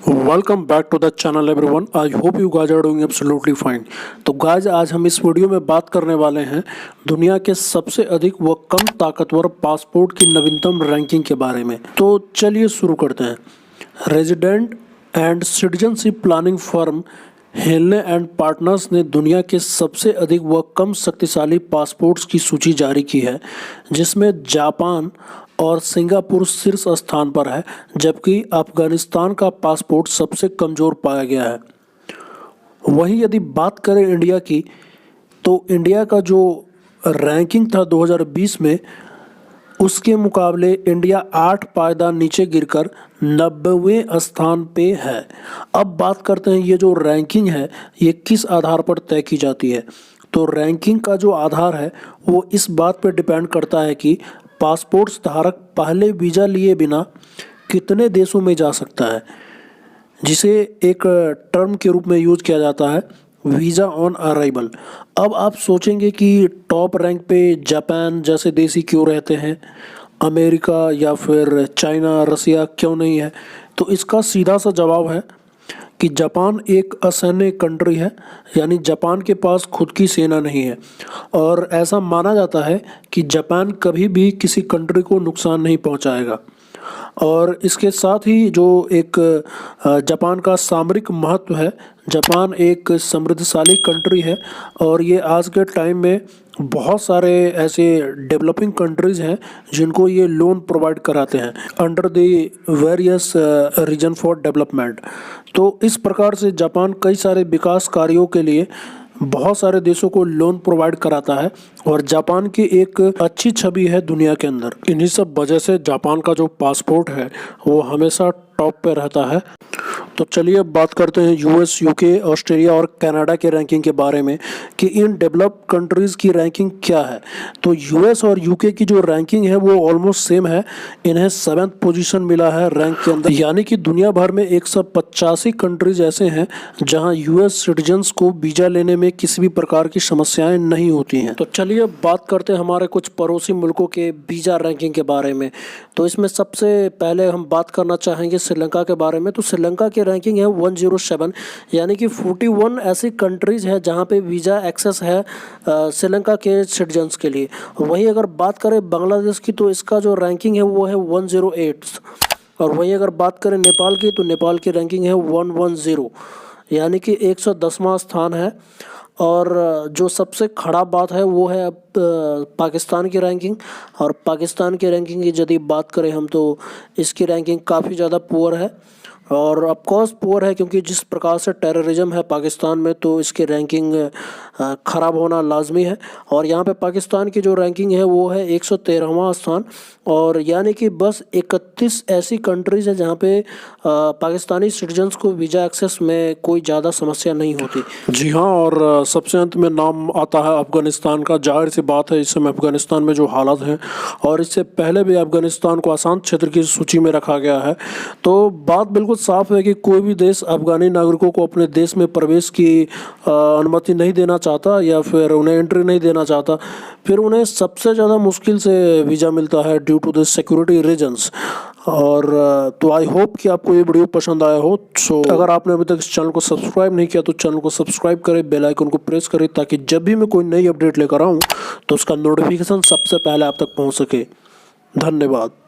Welcome back to the channel everyone. I hope you guys are doing absolutely fine. तो guys आज हम इस video में बात करने वाले हैं दुनिया के सबसे अधिक व कम ताकतवर पासपोर्ट की नवीनतम रैंकिंग के बारे में। तो चलिए शुरू करते हैं। Resident and citizenship planning firm Henley and partners ने दुनिया के सबसे अधिक व कम शक्तिशाली पासपोर्ट्स की सूची जारी की है, जिसमें जापान और सिंगापुर शीर्ष स्थान पर है, जबकि अफगानिस्तान का पासपोर्ट सबसे कमज़ोर पाया गया है। वहीं यदि बात करें इंडिया की, तो इंडिया का जो रैंकिंग था 2020 में, उसके मुकाबले इंडिया 8 पायदान नीचे गिरकर 90वें स्थान पे है। अब बात करते हैं ये जो रैंकिंग है ये किस आधार पर तय की जाती है। तो रैंकिंग का जो आधार है वो इस बात पर डिपेंड करता है कि पासपोर्ट्स धारक पहले वीज़ा लिए बिना कितने देशों में जा सकता है, जिसे एक टर्म के रूप में यूज किया जाता है वीज़ा ऑन अराइवल। अब आप सोचेंगे कि टॉप रैंक पे जापान जैसे देश ही क्यों रहते हैं, अमेरिका या फिर चाइना, रसिया क्यों नहीं है। तो इसका सीधा सा जवाब है कि जापान एक असैन्य कंट्री है, यानी जापान के पास खुद की सेना नहीं है, और ऐसा माना जाता है कि जापान कभी भी किसी कंट्री को नुकसान नहीं पहुंचाएगा। और इसके साथ ही जो एक जापान का सामरिक महत्व है, जापान एक समृद्धशाली कंट्री है और ये आज के टाइम में बहुत सारे ऐसे डेवलपिंग कंट्रीज हैं जिनको ये लोन प्रोवाइड कराते हैं under the various reason for development. तो इस प्रकार से जापान कई सारे विकास कार्यों के लिए बहुत सारे देशों को लोन प्रोवाइड कराता है और जापान की एक अच्छी छवि है दुनिया के अंदर। इन्हीं सब वजह से जापान का जो पासपोर्ट है वो हमेशा टॉप पे रहता है। तो चलिए अब बात करते हैं यूएस, यूके, ऑस्ट्रेलिया और कनाडा के रैंकिंग के बारे में कि इन डेवलप्ड कंट्रीज़ की रैंकिंग क्या है। तो यूएस और यूके की जो रैंकिंग है वो ऑलमोस्ट सेम है। इन्हें 7th पोजीशन मिला है रैंक के अंदर, यानी कि दुनिया भर में 185 कंट्रीज ऐसे हैं जहां यूएस सिटीजन्स को वीज़ा लेने में किसी भी प्रकार की समस्याएं नहीं होती हैं। तो चलिए अब बात करते हैं हमारे कुछ पड़ोसी मुल्कों के वीज़ा रैंकिंग के बारे में। तो इसमें सबसे पहले हम बात करना चाहेंगे श्रीलंका के बारे में। तो श्रीलंका की रैंकिंग है 107, यानी कि 41 ऐसी कंट्रीज़ है जहां पे वीज़ा एक्सेस है श्रीलंका के सिटीजन्स के लिए। वहीं अगर बात करें बांग्लादेश की, तो इसका जो रैंकिंग है वो है 108। और वहीं अगर बात करें नेपाल की, तो नेपाल की रैंकिंग है 110, यानी कि 110वां स्थान है। और जो सबसे खराब बात है वो है अब पाकिस्तान की रैंकिंग। और पाकिस्तान की रैंकिंग की यदि बात करें हम, तो इसकी रैंकिंग काफ़ी ज़्यादा पुअर है। और ऑफकोर्स पुअर है क्योंकि जिस प्रकार से टेररिज्म है पाकिस्तान में, तो इसकी रैंकिंग ख़राब होना लाजमी है। और यहाँ पे पाकिस्तान की जो रैंकिंग है वो है 113वां स्थान, और यानी कि बस 31 ऐसी कंट्रीज़ है जहाँ पे पाकिस्तानी सिटीजन्स को वीज़ा एक्सेस में कोई ज़्यादा समस्या नहीं होती। जी हाँ, और सबसे अंत में नाम आता है अफ़गानिस्तान का। जाहिर सी बात है इस समय अफ़गानिस्तान में जो हालात हैं, और इससे पहले भी अफ़गानिस्तान को अशांत क्षेत्र की सूची में रखा गया है। तो बात बिल्कुल साफ है कि कोई भी देश अफ़गानी नागरिकों को अपने देश में प्रवेश की अनुमति नहीं देना चाहता या फिर उन्हें एंट्री नहीं देना चाहता। फिर उन्हें सबसे ज़्यादा मुश्किल से वीज़ा मिलता है due to the security reasons. और तो आई होप कि आपको ये वीडियो पसंद आया हो। सो अगर आपने अभी तक इस चैनल को सब्सक्राइब नहीं किया तो चैनल को सब्सक्राइब करें, बेल आइकन को प्रेस करें, ताकि जब भी मैं कोई नई अपडेट लेकर आऊँ तो उसका नोटिफिकेशन सबसे पहले आप तक पहुँच सके। धन्यवाद।